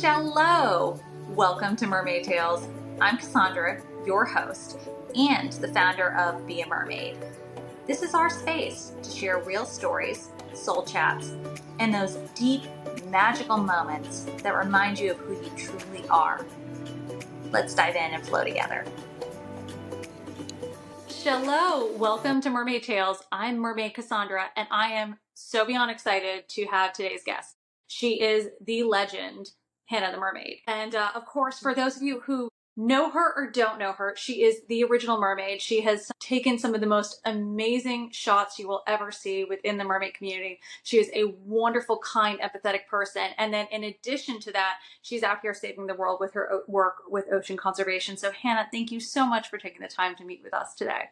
Hello! Welcome to Mermaid Tales. I'm Cassandra, your host, and the founder of Be a Mermaid. This is our space to share real stories, soul chats, and those deep, magical moments that remind you of who you truly are. Let's dive in and flow together. Hello, welcome to Mermaid Tales. I'm Mermaid Cassandra, and I am so beyond excited to have today's guest. She is the legend, Hannah the Mermaid. And of course, for those of you who know her or don't know her, she is the original mermaid. She has taken some of the most amazing shots you will ever see within the mermaid community. She is a wonderful, kind, empathetic person. And then in addition to that, she's out here saving the world with her work with ocean conservation. So Hannah, thank you so much for taking the time to meet with us today.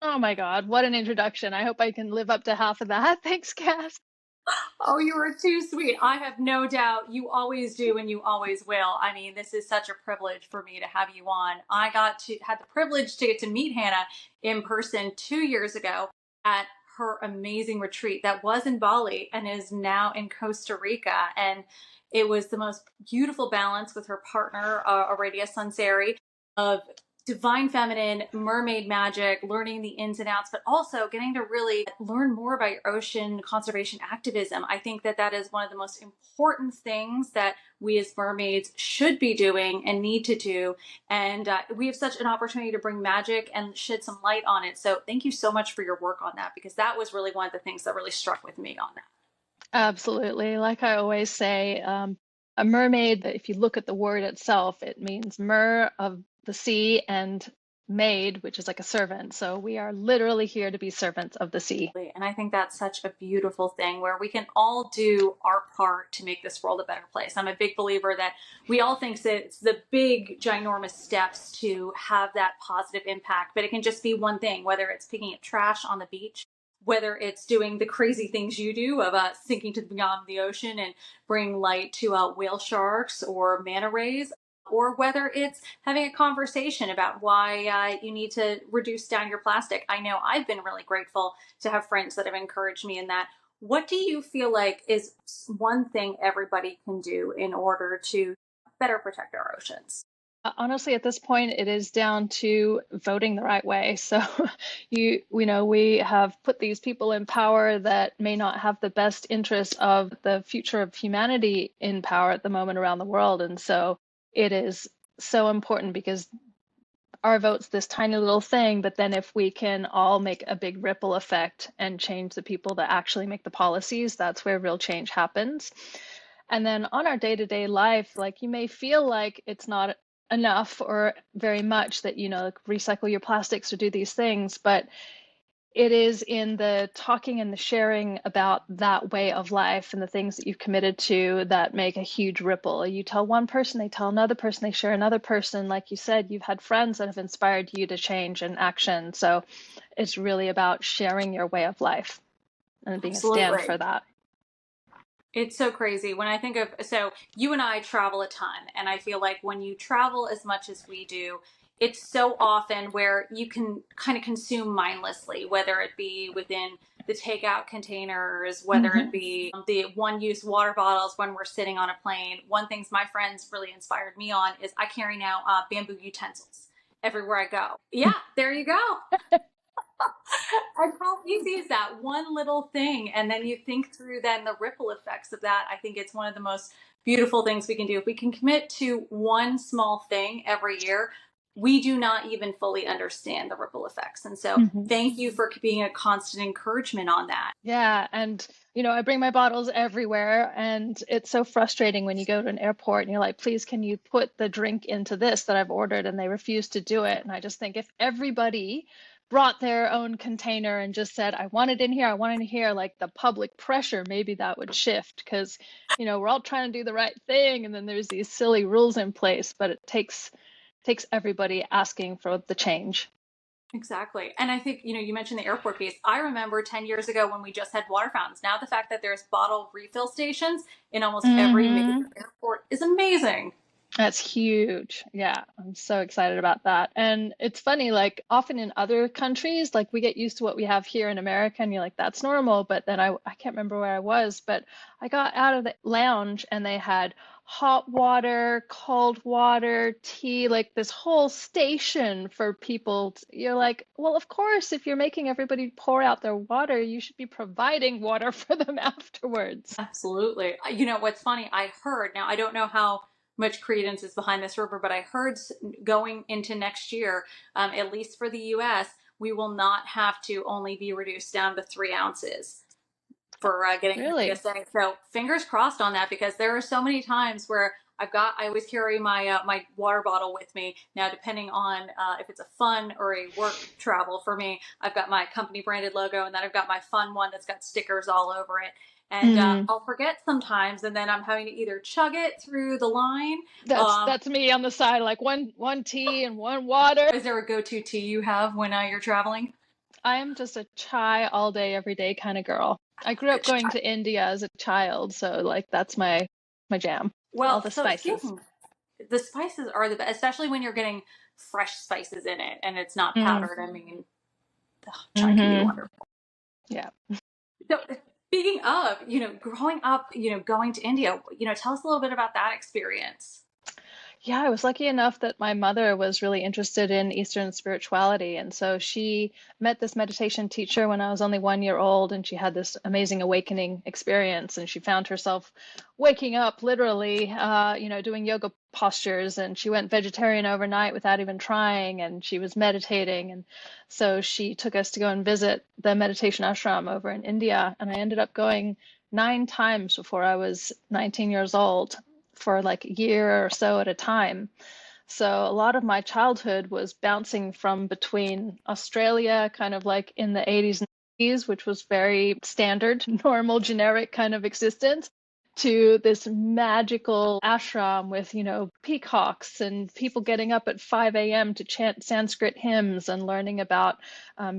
Oh my God, what an introduction. I hope I can live up to half of that. Thanks, Cass. Oh, you are too sweet. I have no doubt you always do and you always will. I mean, this is such a privilege for me to have you on. I had the privilege to get to meet Hannah in person 2 years ago at her amazing retreat that was in Bali and is now in Costa Rica. And it was the most beautiful balance with her partner, Aradia Sunseri, of divine feminine, mermaid magic, learning the ins and outs, but also getting to really learn more about your ocean conservation activism. I think that that is one of the most important things that we as mermaids should be doing and need to do. And we have such an opportunity to bring magic and shed some light on it. So thank you so much for your work on that, because that was really one of the things that really struck with me on that. Absolutely. Like I always say, a mermaid, if you look at the word itself, it means mer of the sea and maid, which is like a servant. So we are literally here to be servants of the sea. And I think that's such a beautiful thing where we can all do our part to make this world a better place. I'm a big believer that we all think that it's the big, ginormous steps to have that positive impact, but it can just be one thing, whether it's picking up trash on the beach, whether it's doing the crazy things you do of sinking to beyond the ocean and bring light to whale sharks or manta rays, or whether it's having a conversation about why you need to reduce down your plastic. I know I've been really grateful to have friends that have encouraged me in that. What do you feel like is one thing everybody can do in order to better protect our oceans? Honestly, at this point, it is down to voting the right way. So we have put these people in power that may not have the best interest of the future of humanity in power at the moment around the world. And so it is so important because our vote's this tiny little thing, but then if we can all make a big ripple effect and change the people that actually make the policies, that's where real change happens. And then on our day-to-day life, like you may feel like it's not enough or very much that, like recycle your plastics or do these things, but it is in the talking and the sharing about that way of life and the things that you've committed to that make a huge ripple. You tell one person, they tell another person, they share another person. Like you said, you've had friends that have inspired you to change and action. So it's really about sharing your way of life and being a stand for that. It's so crazy when I think of, so you and I travel a ton, and I feel like when you travel as much as we do, it's so often where you can kind of consume mindlessly, whether it be within the takeout containers, whether it be the one-use water bottles when we're sitting on a plane. One thing my friends really inspired me on is I carry now bamboo utensils everywhere I go. Yeah, there you go. And how easy is that? One little thing. And then you think through then the ripple effects of that. I think it's one of the most beautiful things we can do. If we can commit to one small thing every year, we do not even fully understand the ripple effects. And so thank you for being a constant encouragement on that. Yeah. And, I bring my bottles everywhere, and it's so frustrating when you go to an airport and you're like, please, can you put the drink into this that I've ordered? And they refuse to do it. And I just think if everybody brought their own container and just said, I want it in here, I want it in here, like the public pressure, maybe that would shift because, we're all trying to do the right thing. And then there's these silly rules in place, but it takes everybody asking for the change. Exactly. And I think, you mentioned the airport piece. I remember 10 years ago when we just had water fountains. Now the fact that there's bottle refill stations in almost every major airport is amazing. That's huge. Yeah, I'm so excited about that. And it's funny, like often in other countries, like we get used to what we have here in America and you're like, that's normal. But then I can't remember where I was, but I got out of the lounge and they had hot water, cold water, tea, like this whole station for people. You're like, well, of course, if you're making everybody pour out their water, you should be providing water for them afterwards. Absolutely. You know, what's funny, I heard, now I don't know how much credence is behind this rumor, but I heard going into next year, at least for the US, we will not have to only be reduced down to 3 ounces for getting the Really? PSA. So fingers crossed on that, because there are so many times where I always carry my my water bottle with me. Now, depending on if it's a fun or a work travel for me, I've got my company branded logo, and then I've got my fun one that's got stickers all over it. And Mm, I'll forget sometimes, and then I'm having to either chug it through the line. that's me on the side, like one tea and one water. Is there a go-to tea you have when you're traveling? I am just a chai all day, every day kind of girl. I grew up Good. going to India as a child, so like that's my jam. All Well, the so spices. speaking, the spices are the best, especially when you're getting fresh spices in it and it's not Mm, powdered. I mean, ugh, chai can be hmm. wonderful. Yeah. So, speaking of, growing up, going to India, tell us a little bit about that experience. Yeah, I was lucky enough that my mother was really interested in Eastern spirituality. And so she met this meditation teacher when I was only 1 year old, and she had this amazing awakening experience. And she found herself waking up literally, doing yoga postures. And she went vegetarian overnight without even trying. And she was meditating. And so she took us to go and visit the meditation ashram over in India. And I ended up going 9 times before I was 19 years old for like a year or so at a time. So a lot of my childhood was bouncing from between Australia, kind of like in the 80s and 90s, which was very standard, normal, generic kind of existence, to this magical ashram with, peacocks and people getting up at 5 a.m. to chant Sanskrit hymns and learning about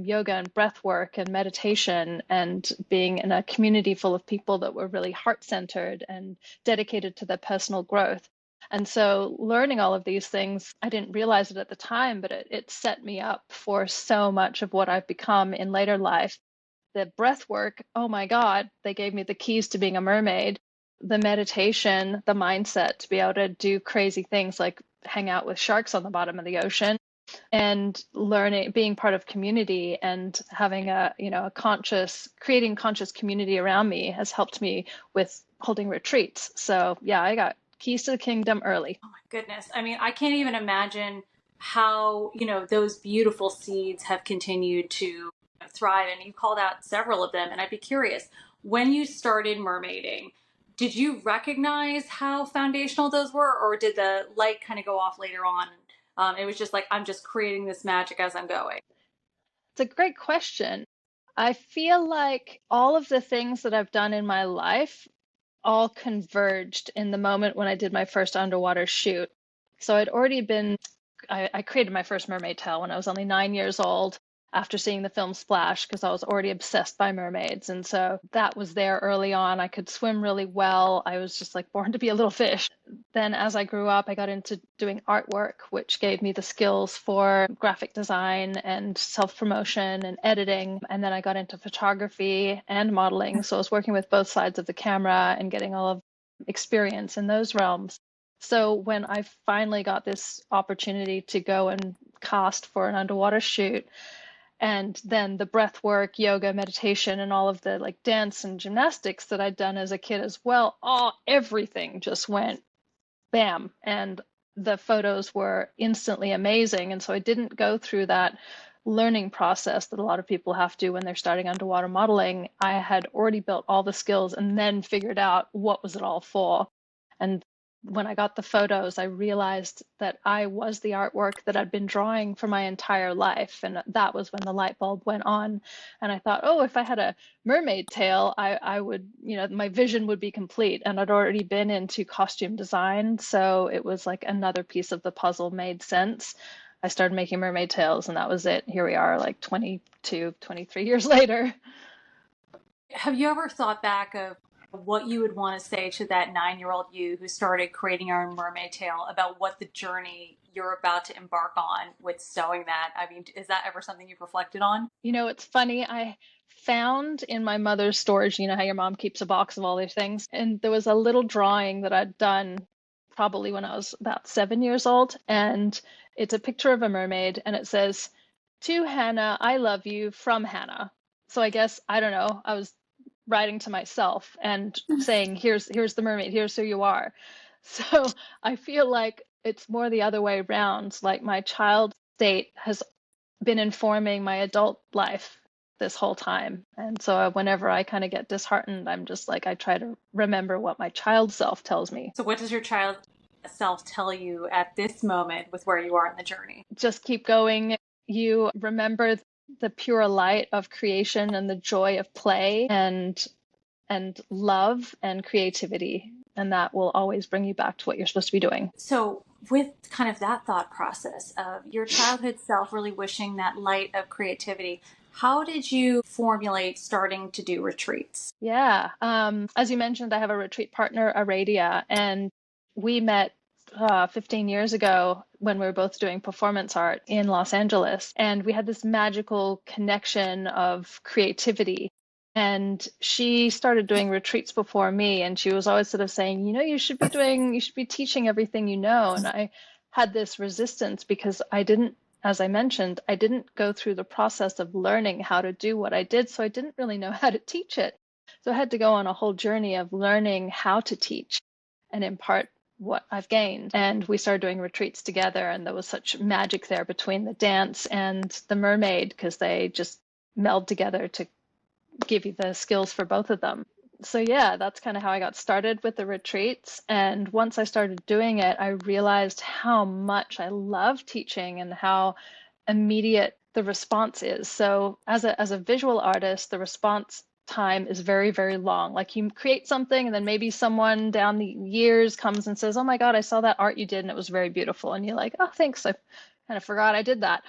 yoga and breath work and meditation, and being in a community full of people that were really heart-centered and dedicated to their personal growth. And so learning all of these things, I didn't realize it at the time, but it set me up for so much of what I've become in later life. The breath work, oh my God, they gave me the keys to being a mermaid. The meditation, the mindset to be able to do crazy things like hang out with sharks on the bottom of the ocean, and learning, being part of community and having a conscious, creating conscious community around me has helped me with holding retreats. So yeah, I got keys to the kingdom early. Oh my goodness. I mean, I can't even imagine how, those beautiful seeds have continued to thrive. And you called out several of them. And I'd be curious, when you started mermaiding, did you recognize how foundational those were, or did the light kind of go off later on? It was just like, I'm just creating this magic as I'm going. It's a great question. I feel like all of the things that I've done in my life all converged in the moment when I did my first underwater shoot. So I'd already been I created my first mermaid tail when I was only 9 years old after seeing the film Splash, because I was already obsessed by mermaids. And so that was there early on. I could swim really well. I was just like born to be a little fish. Then as I grew up, I got into doing artwork, which gave me the skills for graphic design and self-promotion and editing. And then I got into photography and modeling. So I was working with both sides of the camera and getting all of experience in those realms. So when I finally got this opportunity to go and cast for an underwater shoot, and then the breath work, yoga, meditation, and all of the like dance and gymnastics that I'd done as a kid as well, everything just went bam. And the photos were instantly amazing. And so I didn't go through that learning process that a lot of people have to when they're starting underwater modeling. I had already built all the skills and then figured out what was it all for. And when I got the photos, I realized that I was the artwork that I'd been drawing for my entire life. And that was when the light bulb went on. And I thought, oh, if I had a mermaid tail, I would, my vision would be complete. And I'd already been into costume design. So it was like another piece of the puzzle made sense. I started making mermaid tails, and that was it. Here we are, like 22, 23 years later. Have you ever thought back of what you would want to say to that 9-year-old you who started creating your own mermaid tail, about what the journey you're about to embark on with sewing that? I mean, is that ever something you've reflected on? It's funny. I found in my mother's storage, how your mom keeps a box of all these things, and there was a little drawing that I'd done probably when I was about 7 years old. And it's a picture of a mermaid and it says, "To Hannah, I love you from Hannah." So I guess, I don't know, I was writing to myself and saying, here's the mermaid, here's who you are. So I feel like it's more the other way around. Like my child state has been informing my adult life this whole time. And so whenever I kind of get disheartened, I'm just like, I try to remember what my child self tells me. So what does your child self tell you at this moment with where you are in the journey? Just keep going. You remember the pure light of creation and the joy of play and love and creativity. And that will always bring you back to what you're supposed to be doing. So, with kind of that thought process of your childhood self really wishing that light of creativity, how did you formulate starting to do retreats? Yeah. As you mentioned, I have a retreat partner, Aradia, and we met 15 years ago when we were both doing performance art in Los Angeles. And we had this magical connection of creativity. And she started doing retreats before me, and she was always sort of saying, you should be teaching everything you know. And I had this resistance because I didn't, as I mentioned, I didn't go through the process of learning how to do what I did, so I didn't really know how to teach it. So I had to go on a whole journey of learning how to teach and impart what I've gained. And we started doing retreats together, and there was such magic there between the dance and the mermaid because they just meld together to give you the skills for both of them. So yeah, that's kind of how I got started with the retreats. And once I started doing it, I realized how much I love teaching and how immediate the response is. So as a visual artist, the response time is very, very long. Like you create something and then maybe someone down the years comes and says, "Oh my God, I saw that art you did and it was very beautiful." And you're like, "Oh, thanks. I kind of forgot I did that."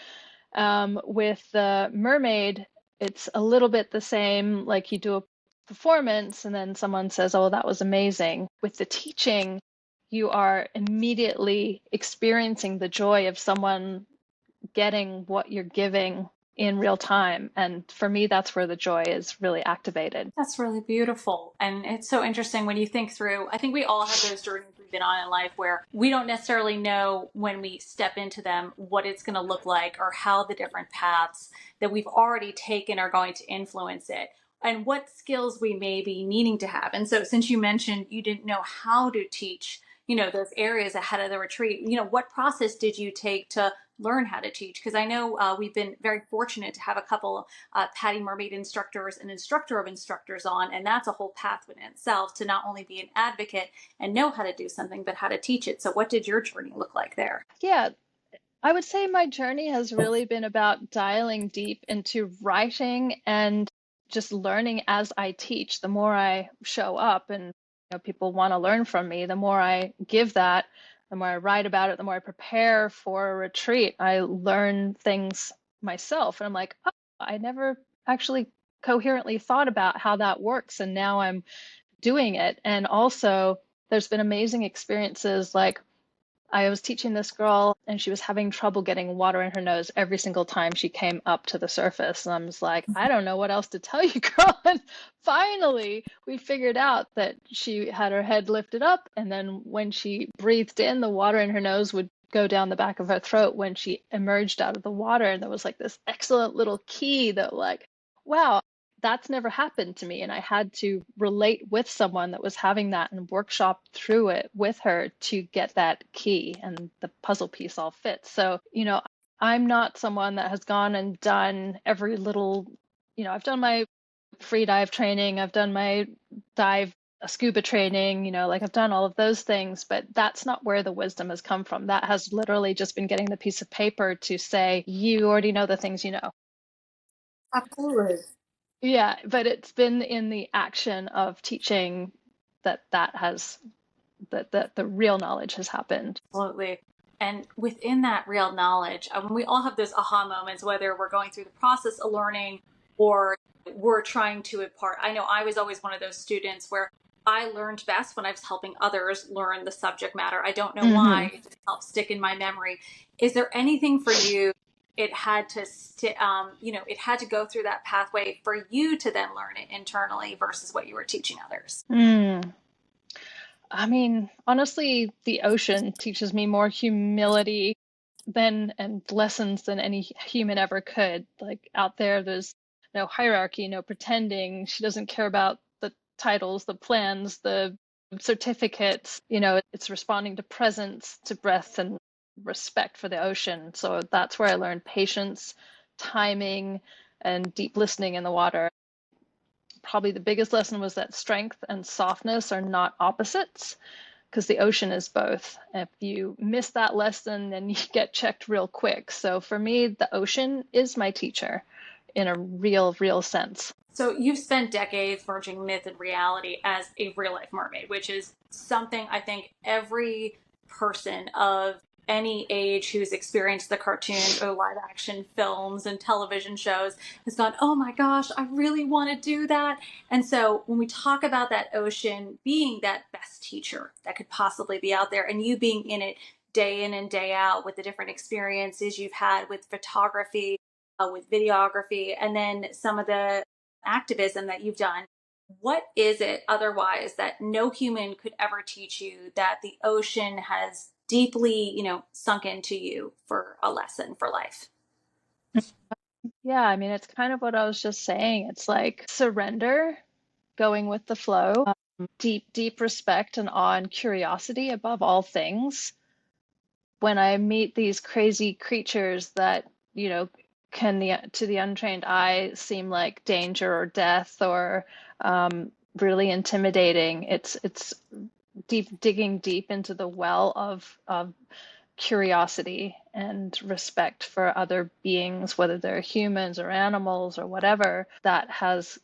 With the mermaid, it's a little bit the same. Like you do a performance and then someone says, "Oh, that was amazing." With the teaching, you are immediately experiencing the joy of someone getting what you're giving in real time. And for me, that's where the joy is really activated. That's really beautiful. And it's so interesting when you think through. I think we all have those journeys we've been on in life where we don't necessarily know when we step into them what it's going to look like or how the different paths that we've already taken are going to influence it and what skills we may be needing to have. And so, since you mentioned you didn't know how to teach, those areas ahead of the retreat, what process did you take to learn how to teach? Because I know we've been very fortunate to have a couple Patty Mermaid instructors and instructor of instructors on, and that's a whole path in itself to not only be an advocate and know how to do something, but how to teach it. So what did your journey look like there? Yeah, I would say my journey has really been about dialing deep into writing and just learning as I teach. The more I show up and people want to learn from me, the more I give that, the more I write about it, the more I prepare for a retreat, I learn things myself. And I'm like, oh, I never actually coherently thought about how that works. And now I'm doing it. And also, there's been amazing experiences like I was teaching this girl and she was having trouble getting water in her nose every single time she came up to the surface. And I was like, I don't know what else to tell you, girl. And finally, we figured out that she had her head lifted up. And then when she breathed in, the water in her nose would go down the back of her throat when she emerged out of the water. And there was like this excellent little key that, like, wow, that's never happened to me. And I had to relate with someone that was having that and workshop through it with her to get that key and the puzzle piece all fits. So, I'm not someone that has gone and done every little, I've done my free dive training, I've done my dive scuba training, like I've done all of those things, but that's not where the wisdom has come from. That has literally just been getting the piece of paper to say, you already know the things you know. Absolutely. Yeah, but it's been in the action of teaching that has that the real knowledge has happened. Absolutely. And within that real knowledge, we all have those aha moments, whether we're going through the process of learning or we're trying to impart. I know I was always one of those students where I learned best when I was helping others learn the subject matter. I don't know Hmm. why. It just helped stick in my memory. Is there anything for you? It had to, it had to go through that pathway for you to then learn it internally versus what you were teaching others. Mm. I mean, honestly, the ocean teaches me more humility than and lessons than any human ever could. Like out there, there's no hierarchy, no pretending. She doesn't care about the titles, the plans, the certificates. It's responding to presence, to breath, and respect for the ocean. So that's where I learned patience, timing, and deep listening in the water. Probably the biggest lesson was that strength and softness are not opposites, because the ocean is both. If you miss that lesson, then you get checked real quick. So for me, the ocean is my teacher in a real, real sense. So you've spent decades merging myth and reality as a real life mermaid, which is something I think every person of any age who's experienced the cartoons or live action films and television shows has gone, oh my gosh, I really want to do that. And so when we talk about that ocean being that best teacher that could possibly be out there, and you being in and day out with the different experiences you've had with photography, with videography, and then some of the activism that you've done, what is it otherwise that no human could ever teach you that the ocean has deeply, sunk into you for a lesson for life? Yeah, I mean, it's kind of what I was just saying. It's like surrender, going with the flow, deep, deep respect and awe and curiosity above all things. When I meet these crazy creatures that, can to the untrained eye seem like danger or death or really intimidating, it's digging deep into the well of curiosity and respect for other beings, whether they're humans or animals or whatever, that has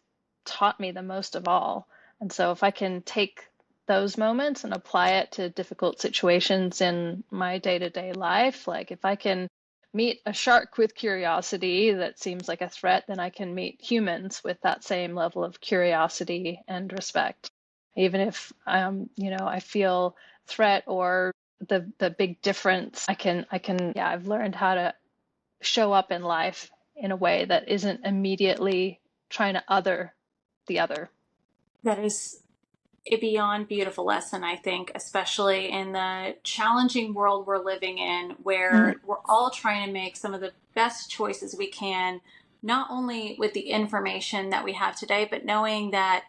taught me the most of all. And so if I can take those moments and apply it to difficult situations in my day-to-day life, like if I can meet a shark with curiosity that seems like a threat, then I can meet humans with that same level of curiosity and respect. Even if I feel threat or the big difference, yeah, I've learned how to show up in life in a way that isn't immediately trying to other the other. That is a beyond beautiful lesson, I think, especially in the challenging world we're living in, Mm. where we're all trying to make some of the best choices we can, not only with the information that we have today, but knowing that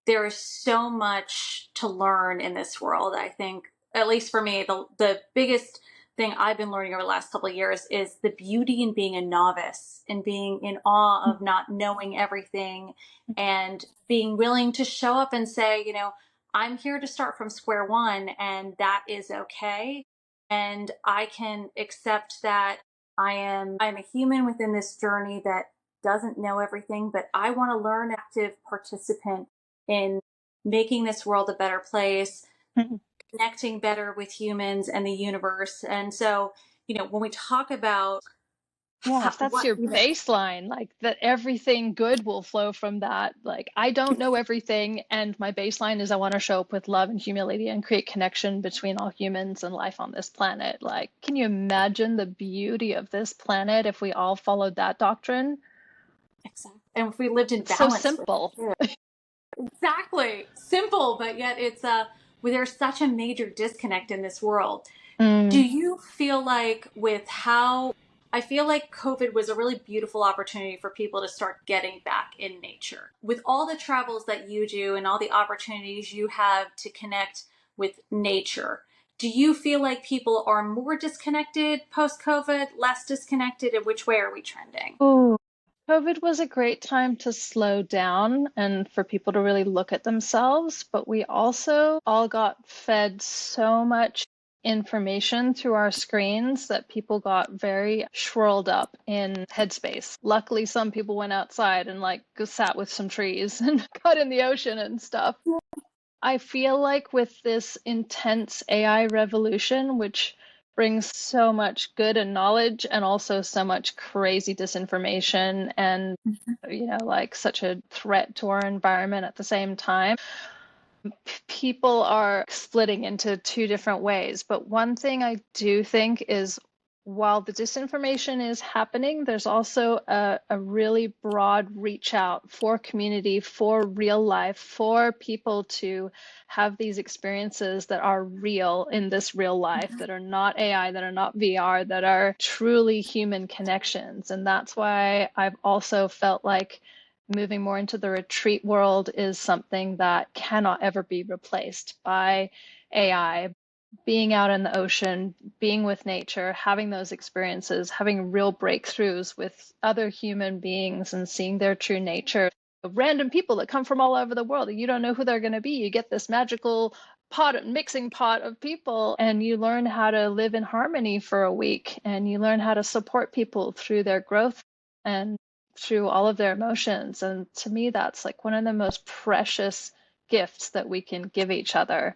there is so much to learn in this world. I think, at least for me, the biggest thing I've been learning over the last couple of years is the beauty in being a novice and being in awe of not knowing everything, and being willing to show up and say, I'm here to start from square one, and that is okay. And I can accept that I'm a human within this journey that doesn't know everything, but I want to learn, active participant in making this world a better place, connecting better with humans and the universe. And so, when we talk about Yeah, if that's what, your baseline, like that everything good will flow from that. Like, I don't know everything, and my baseline is I want to show up with love and humility and create connection between all humans and life on this planet. Like, can you imagine the beauty of this planet if we all followed that doctrine? and if we lived in It's so balance with simple. it. Exactly. Simple, but yet it's where there's such a major disconnect in this world. Do Mm. you feel like with how I feel like COVID was a really beautiful opportunity for people to start getting back in nature. With all the travels that you do and all the opportunities you have to connect with nature, do you feel like people are more disconnected post COVID, less disconnected, and which way are we trending? Oh, COVID was a great time to slow down and for people to really look at themselves, but we also all got fed so much information through our screens that people got very swirled up in headspace. Luckily, some people went outside and like sat with some trees and got in the ocean and stuff. I feel like with this intense AI revolution, which brings so much good and knowledge and also so much crazy disinformation and, like such a threat to our environment at the same time, people are splitting into two different ways. But one thing I do think is While the disinformation is happening, there's also a really broad reach out for community, for real life, for people to have these experiences that are real in this real life, that are not AI, that are not VR, that are truly human connections. And that's why I've also felt like moving more into the retreat world is something that cannot ever be replaced by AI. Being out in the ocean, being with nature, having those experiences, having real breakthroughs with other human beings and seeing their true nature. Random people that come from all over the world, you don't know who they're going to be. You get this magical mixing pot of people, and you learn how to live in harmony for a week, and you learn how to support people through their growth and through all of their emotions. And to me, that's like one of the most precious gifts that we can give each other.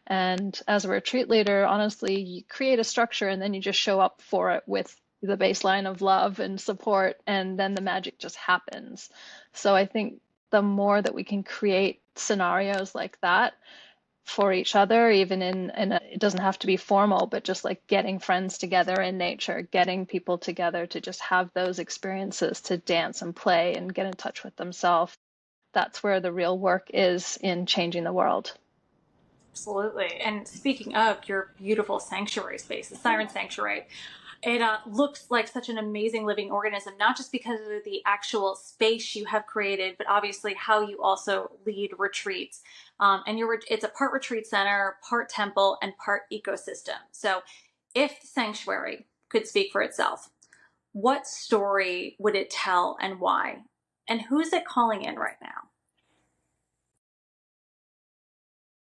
And as a retreat leader, honestly, you create a structure and then you just show up for it with the baseline of love and support, and then the magic just happens. So I think the more that we can create scenarios like that for each other, even it doesn't have to be formal, but just like getting friends together in nature, getting people together to just have those experiences, to dance and play and get in touch with themselves. That's where the real work is in changing the world. Absolutely. And speaking of your beautiful sanctuary space, the Siren Sanctuary, it looks like such an amazing living organism, not just because of the actual space you have created, but obviously how you also lead retreats. And it's a part retreat center, part temple, and part ecosystem. So if the sanctuary could speak for itself, what story would it tell and why? And who's it calling in right now?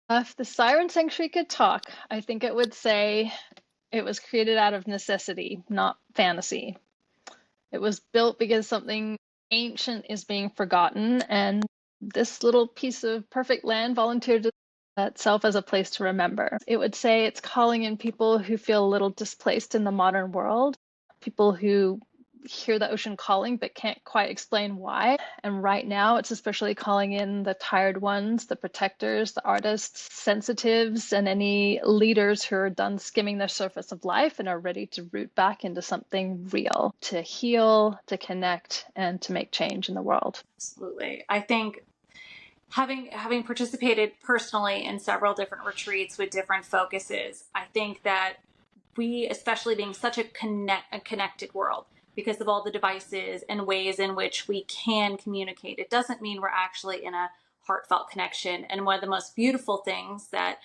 If the Siren Sanctuary could talk, I think it would say it was created out of necessity, not fantasy. It was built because something ancient is being forgotten, and this little piece of perfect land volunteered to itself as a place to remember. It would say it's calling in people who feel a little displaced in the modern world, people who hear the ocean calling but can't quite explain why. And right now, it's especially calling in the tired ones, the protectors, the artists, sensitives, and any leaders who are done skimming the surface of life and are ready to root back into something real, to heal, to connect, and to make change in the world. Absolutely. I think having participated personally in several different retreats with different focuses, I think that we, especially being such a connected world, because of all the devices and ways in which we can communicate, it doesn't mean we're actually in a heartfelt connection. And one of the most beautiful things that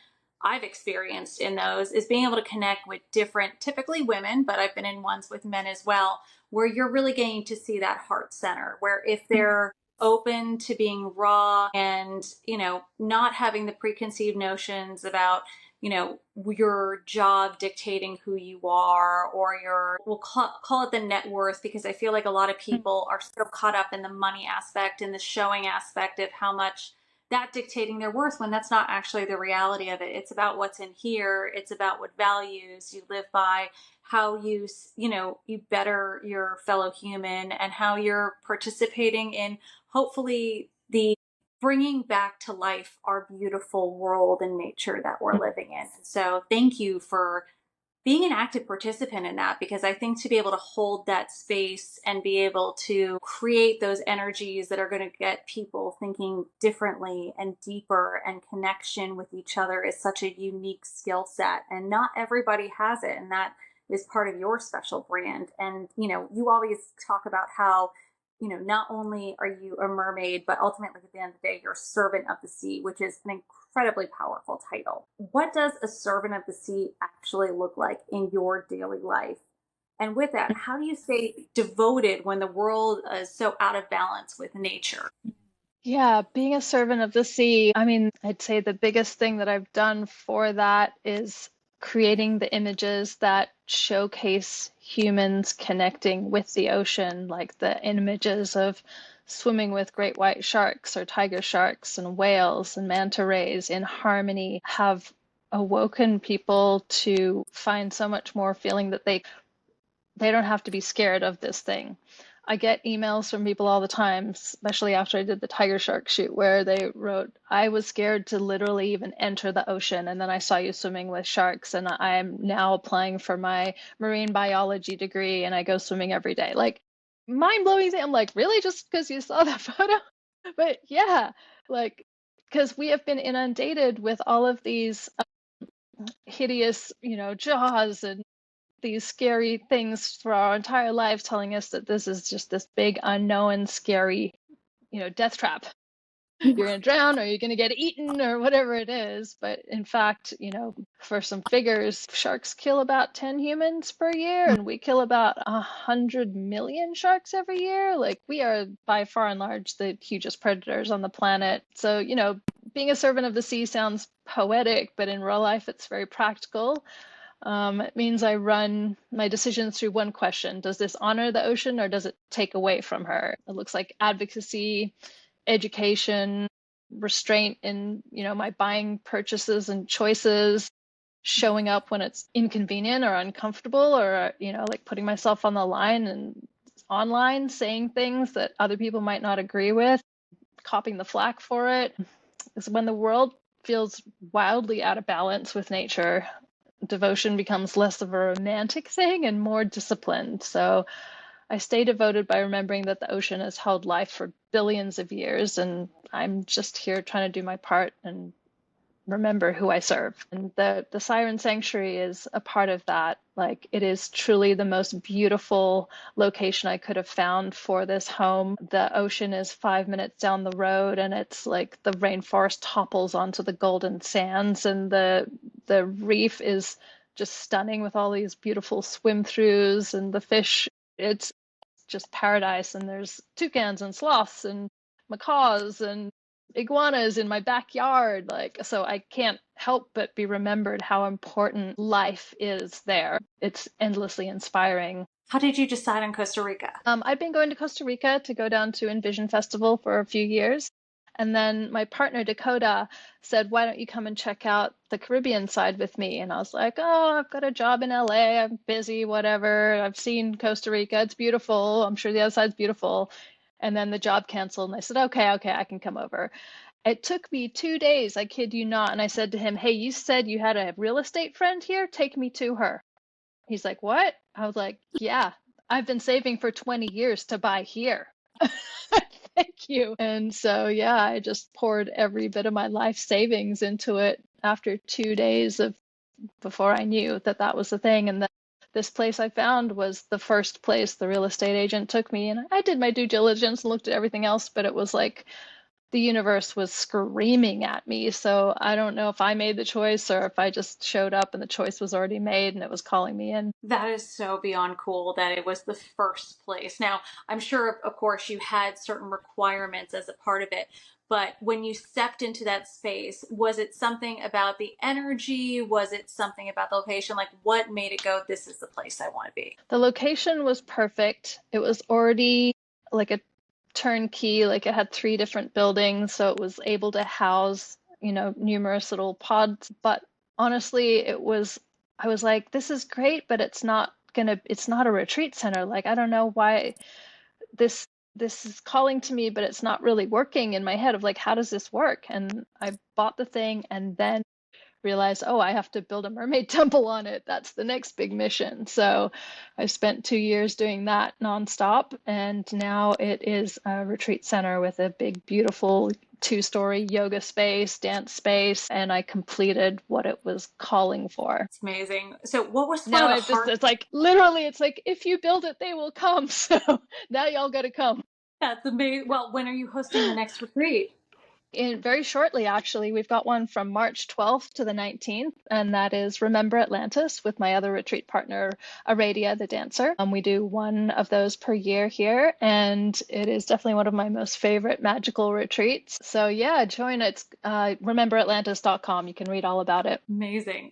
I've experienced in those is being able to connect with different, typically women, but I've been in ones with men as well, where you're really getting to see that heart center, where if they're open to being raw and, not having the preconceived notions about, your job dictating who you are, or we'll call it the net worth, because I feel like a lot of people are so caught up in the money aspect and the showing aspect of how much that dictating their worth, when that's not actually the reality of it. It's about what's in here. It's about what values you live by, how you better your fellow human, and how you're participating in hopefully the bringing back to life our beautiful world and nature that we're living in. So thank you for being an active participant in that, because I think to be able to hold that space and be able to create those energies that are going to get people thinking differently and deeper and connection with each other is such a unique skill set. And not everybody has it. And that is part of your special brand. And, you always talk about how, not only are you a mermaid, but ultimately at the end of the day, you're a servant of the sea, which is an incredibly powerful title. What does a servant of the sea actually look like in your daily life? And with that, how do you stay devoted when the world is so out of balance with nature? Yeah, being a servant of the sea, I mean, I'd say the biggest thing that I've done for that is creating the images that showcase humans connecting with the ocean, like the images of swimming with great white sharks or tiger sharks and whales and manta rays in harmony, have awoken people to find so much more, feeling that they don't have to be scared of this thing. I get emails from people all the time, especially after I did the tiger shark shoot, where they wrote, I was scared to literally even enter the ocean, and then I saw you swimming with sharks, and I'm now applying for my marine biology degree, and I go swimming every day. Like, mind blowing. I'm like, really? Just because you saw that photo? But yeah, like, because we have been inundated with all of these hideous, jaws and these scary things for our entire lives, telling us that this is just this big unknown scary death trap. You're going to drown or you're going to get eaten or whatever it is. But in fact, for some figures, sharks kill about 10 humans per year, and we kill about 100 million sharks every year. Like, we are by far and large the hugest predators on the planet. So being a servant of the sea sounds poetic, but in real life it's very practical. It means I run my decisions through one question. Does this honor the ocean or does it take away from her? It looks like advocacy, education, restraint in, my buying purchases and choices, showing up when it's inconvenient or uncomfortable, or, like putting myself on the line and online saying things that other people might not agree with, copying the flack for it. Is when the world feels wildly out of balance with nature, devotion becomes less of a romantic thing and more disciplined. So I stay devoted by remembering that the ocean has held life for billions of years, and I'm just here trying to do my part and remember who I serve. And the Siren Sanctuary is a part of that. Like, it is truly the most beautiful location I could have found for this home. The ocean is 5 minutes down the road, and it's like the rainforest topples onto the golden sands, and the reef is just stunning with all these beautiful swim throughs and the fish. It's just paradise, and there's toucans and sloths and macaws and iguanas in my backyard. Like, so I can't help but be remembered how important life is there. It's endlessly inspiring. How did you decide on Costa Rica? I've been going to Costa Rica to go down to Envision Festival for a few years. And then my partner, Dakota, said, why don't you come and check out the Caribbean side with me? And I was like, oh, I've got a job in LA. I'm busy, whatever. I've seen Costa Rica. It's beautiful. I'm sure the other side's beautiful. And then the job canceled. And I said, okay, I can come over. It took me 2 days, I kid you not. And I said to him, hey, you said you had a real estate friend here? Take me to her. He's like, what? I was like, yeah, I've been saving for 20 years to buy here. Thank you. And so, yeah, I just poured every bit of my life savings into it after 2 days of before I knew that that was the thing. And this place I found was the first place the real estate agent took me. And I did my due diligence and looked at everything else, but it was like the universe was screaming at me. So I don't know if I made the choice or if I just showed up and the choice was already made and it was calling me in. That is so beyond cool that it was the first place. Now, I'm sure, of course, you had certain requirements as a part of it, but when you stepped into that space, was it something about the energy? Was it something about the location? Like, what made it go, this is the place I want to be? The location was perfect. It was already like a turnkey, like it had 3 different buildings, so it was able to house, numerous little pods. But honestly, I was like, this is great, but it's not a retreat center. Like, I don't know why this is calling to me, but it's not really working in my head of like, how does this work? And I bought the thing and then realized, oh, I have to build a mermaid temple on it. That's the next big mission. So I spent 2 years doing that nonstop. And now it is a retreat center with a big, beautiful 2-story yoga space, dance space. And I completed what it was calling for. It's amazing. So what was Now one of the hard... it's like, literally, it's like, if you build it, they will come. So now y'all got to come. That's amazing. Well, when are you hosting the next retreat? Very shortly, actually. We've got one from March 12th to the 19th, and that is Remember Atlantis with my other retreat partner, Aradia, the dancer. We do one of those per year here, and it is definitely one of my most favorite magical retreats. So yeah, join. It's rememberatlantis.com. You can read all about it. Amazing.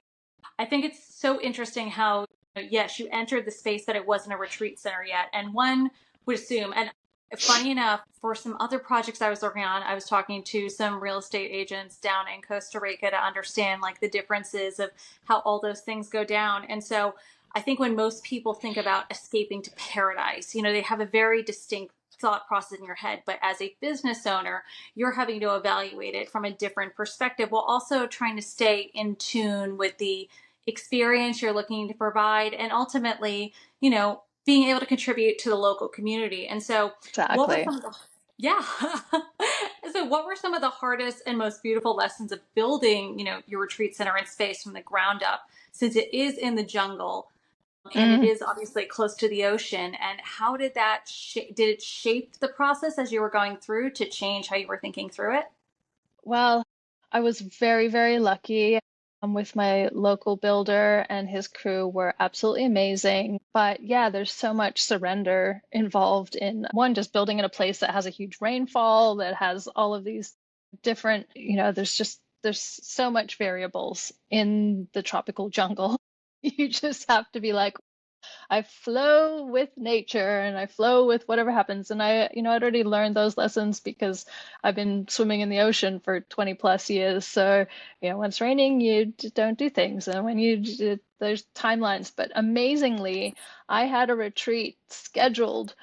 I think it's so interesting how, yes, you entered the space, but it wasn't a retreat center yet. And one would assume, and funny enough, for some other projects I was working on, I was talking to some real estate agents down in Costa Rica to understand like the differences of how all those things go down. And so I think when most people think about escaping to paradise, they have a very distinct thought process in your head. But as a business owner, you're having to evaluate it from a different perspective while also trying to stay in tune with the experience you're looking to provide and ultimately, being able to contribute to the local community. And so, what were Exactly. some of the yeah. So what were some of the hardest and most beautiful lessons of building, your retreat center and space from the ground up, since it is in the jungle and it Mm. is obviously close to the ocean? And how did that did it shape the process as you were going through to change how you were thinking through it? Well, I was very, very lucky with my local builder, and his crew were absolutely amazing. But yeah, there's so much surrender involved in one, just building in a place that has a huge rainfall, that has all of these different, there's so much variables in the tropical jungle. You just have to be like, I flow with nature and I flow with whatever happens. And I'd already learned those lessons because I've been swimming in the ocean for 20 plus years. So, when it's raining, you don't do things. And when there's timelines. But amazingly, I had a retreat scheduled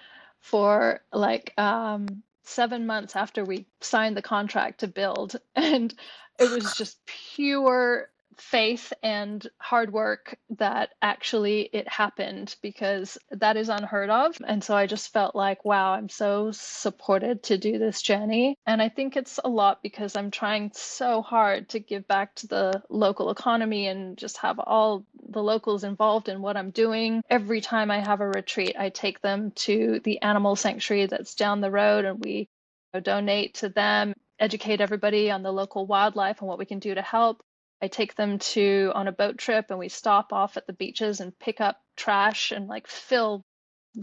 for like 7 months after we signed the contract to build. And it was just pure faith and hard work that actually it happened, because that is unheard of. And so I just felt like, wow, I'm so supported to do this journey. And I think it's a lot because I'm trying so hard to give back to the local economy and just have all the locals involved in what I'm doing. Every time I have a retreat, I take them to the animal sanctuary that's down the road, and we donate to them, educate everybody on the local wildlife and what we can do to help. I take them on a boat trip, and we stop off at the beaches and pick up trash and like fill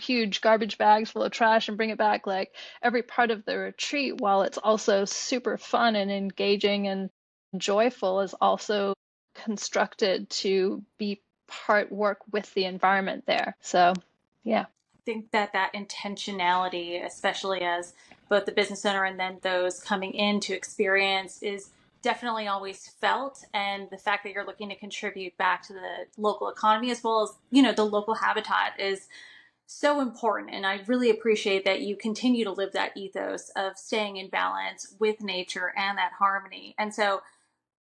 huge garbage bags full of trash and bring it back. Like every part of the retreat, while it's also super fun and engaging and joyful, is also constructed to be part work with the environment there. So, yeah. Think that intentionality, especially as both the business owner and then those coming in to experience, is definitely always felt. And the fact that you're looking to contribute back to the local economy as well as, the local habitat is so important. And I really appreciate that you continue to live that ethos of staying in balance with nature and that harmony. And so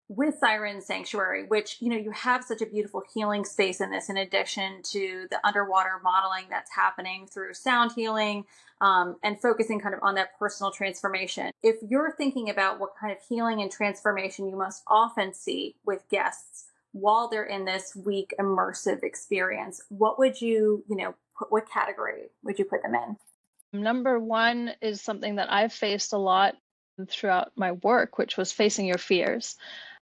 with Siren Sanctuary, which, you have such a beautiful healing space in this, in addition to the underwater modeling that's happening through sound healing, and focusing kind of on that personal transformation. If you're thinking about what kind of healing and transformation you most often see with guests while they're in this week immersive experience, what would what category would you put them in? Number one is something that I've faced a lot throughout my work, which was facing your fears.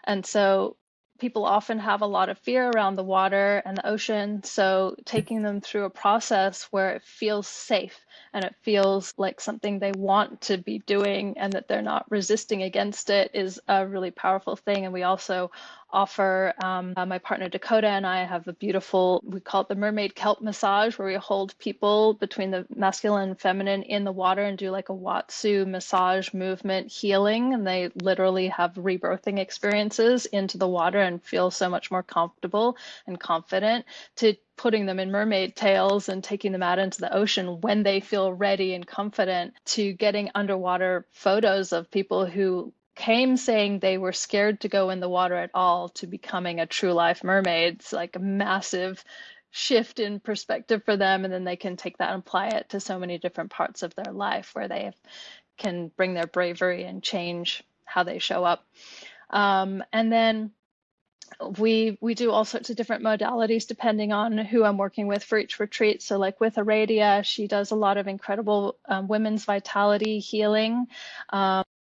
And so people often have a lot of fear around the water and the ocean. So taking them through a process where it feels safe and it feels like something they want to be doing and that they're not resisting against it is a really powerful thing. And we also offer, my partner Dakota and I have a beautiful, we call it the mermaid kelp massage, where we hold people between the masculine and feminine in the water and do like a Watsu massage movement healing. And they literally have rebirthing experiences into the water and feel so much more comfortable and confident, to putting them in mermaid tails and taking them out into the ocean when they feel ready and confident, to getting underwater photos of people who came saying they were scared to go in the water at all, to becoming a true life mermaid. It's like a massive shift in perspective for them, and then they can take that and apply it to so many different parts of their life where they can bring their bravery and change how they show up. And then we do all sorts of different modalities depending on who I'm working with for each retreat. So like with Aradia, she does a lot of incredible women's vitality healing.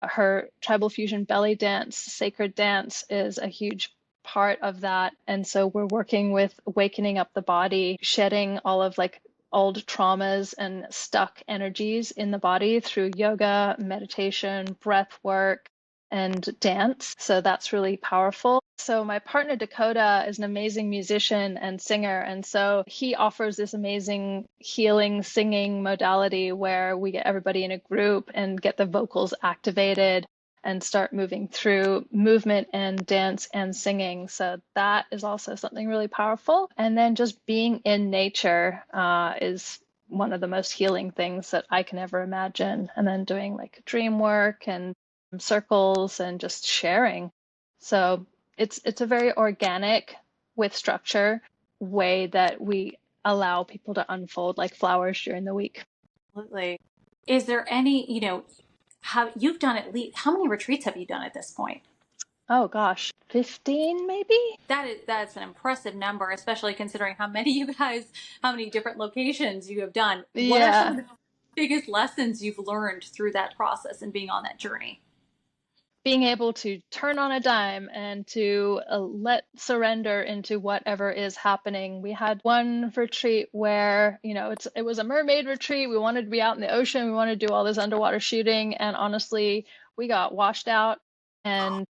Her tribal fusion belly dance, sacred dance, is a huge part of that. And so we're working with awakening up the body, shedding all of like old traumas and stuck energies in the body through yoga, meditation, breath work, and dance. So that's really powerful. So my partner Dakota is an amazing musician and singer. And so he offers this amazing healing singing modality where we get everybody in a group and get the vocals activated. and start moving through movement and dance and singing. So that is also something really powerful. And then just being in nature is one of the most healing things that I can ever imagine. And then doing like dream work and circles and just sharing. So it's a very organic, with structure, way that we allow people to unfold like flowers during the week. Absolutely. Is there any, how you've done at least, how many retreats have you done at this point? Oh gosh, 15 maybe? That's an impressive number, especially considering how many you guys, how many different locations you have done. What are some Yeah. of the biggest lessons you've learned through that process and being on that journey? Being able to turn on a dime and to let surrender into whatever is happening. We had one retreat where, it was a mermaid retreat. We wanted to be out in the ocean. We wanted to do all this underwater shooting. And honestly, we got washed out and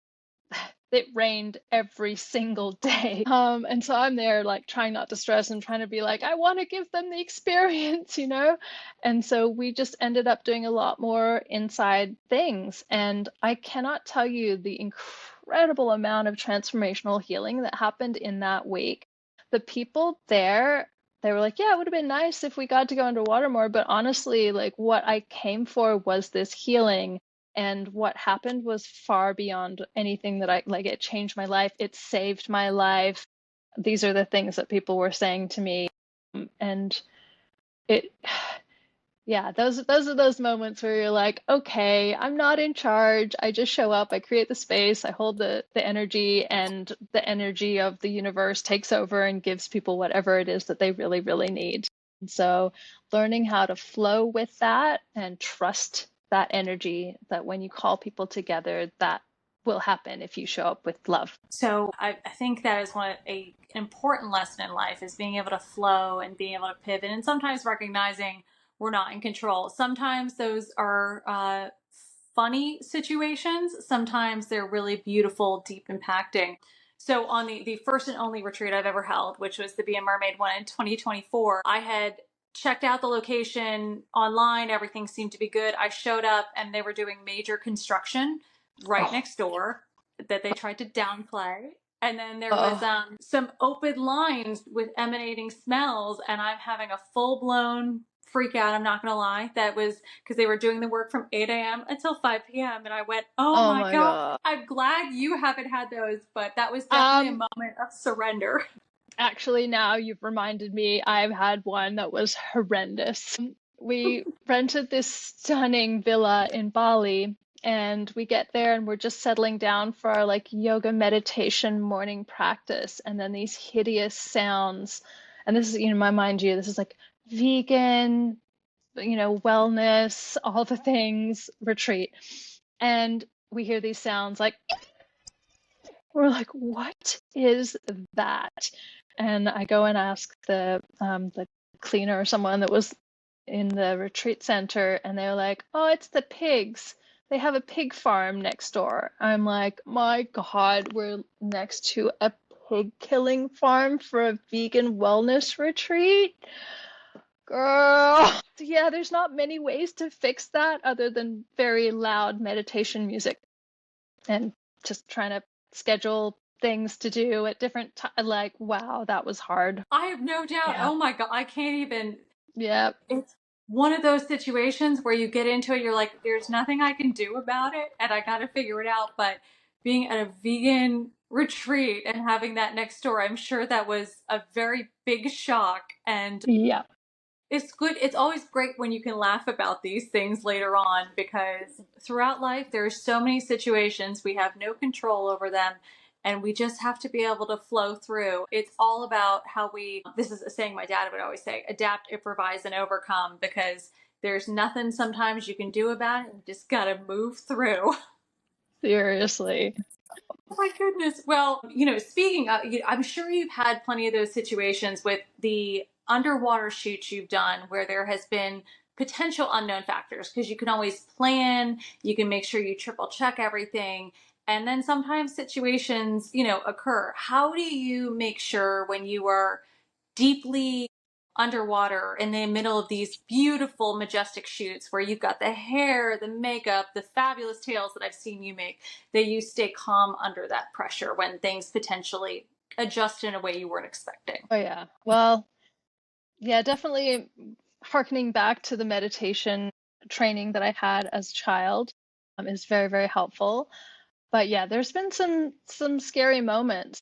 it rained every single day. And so I'm there like trying not to stress and trying to be like, I want to give them the experience, you know? And so we just ended up doing a lot more inside things. And I cannot tell you the incredible amount of transformational healing that happened in that week. The people there, they were like, yeah, it would have been nice if we got to go underwater more. But honestly, like what I came for was this healing, and what happened was far beyond anything that I like. It changed my life. It saved my life. These are the things that people were saying to me. And it, yeah, those are those moments where you're like, okay, I'm not in charge. I just show up, I create the space, I hold the energy, and the energy of the universe takes over and gives people whatever it is that they really, really need. And so learning how to flow with that and trust that energy, that when you call people together, that will happen if you show up with love. So I think that is an important lesson in life is being able to flow and being able to pivot, and sometimes recognizing we're not in control. Sometimes those are funny situations. Sometimes they're really beautiful, deep, impacting. So on the first and only retreat I've ever held, which was the Be a Mermaid one in 2024, I had checked out the location online. Everything seemed to be good. I showed up and they were doing major construction right Oh, next door that they tried to downplay. And then there was oh, some open lines with emanating smells, and I'm having a full blown freak out. I'm not going to lie. That was because they were doing the work from 8 a.m. until 5 p.m. And I went, oh oh my my God, God. I'm glad you haven't had those, but that was definitely a Um, moment of surrender. Actually, now you've reminded me, I've had one that was horrendous. We rented this stunning villa in Bali, and we get there and we're just settling down for our like yoga meditation morning practice, and then these hideous sounds. And this is, my mind you, this is like vegan, wellness, all the things retreat. And we hear these sounds like, we're like, what is that? And I go and ask the cleaner or someone that was in the retreat center, and they're like, oh, it's the pigs. They have a pig farm next door. I'm like, my God, we're next to a pig killing farm for a vegan wellness retreat? Girl. Yeah, there's not many ways to fix that other than very loud meditation music and just trying to schedule things to do at different times. Like, wow, that was hard. I have no doubt. Yeah. Oh my God, I can't even. Yeah. It's one of those situations where you get into it, you're like, there's nothing I can do about it, and I got to figure it out. But being at a vegan retreat and having that next door, I'm sure that was a very big shock. And Yeah. it's good. It's always great when you can laugh about these things later on, because throughout life, there are so many situations we have no control over them. And we just have to be able to flow through. It's all about how this is a saying my dad would always say, adapt, improvise, and overcome, because there's nothing sometimes you can do about it. You just got to move through. Seriously. Oh my goodness. Well, speaking of, I'm sure you've had plenty of those situations with the underwater shoots you've done where there has been potential unknown factors, because you can always plan, you can make sure you triple check everything. And then sometimes situations, occur. How do you make sure when you are deeply underwater in the middle of these beautiful, majestic shoots where you've got the hair, the makeup, the fabulous tails that I've seen you make, that you stay calm under that pressure when things potentially adjust in a way you weren't expecting? Oh yeah. Well, yeah, definitely harkening back to the meditation training that I had as a child is very, very helpful. But yeah, there's been some scary moments.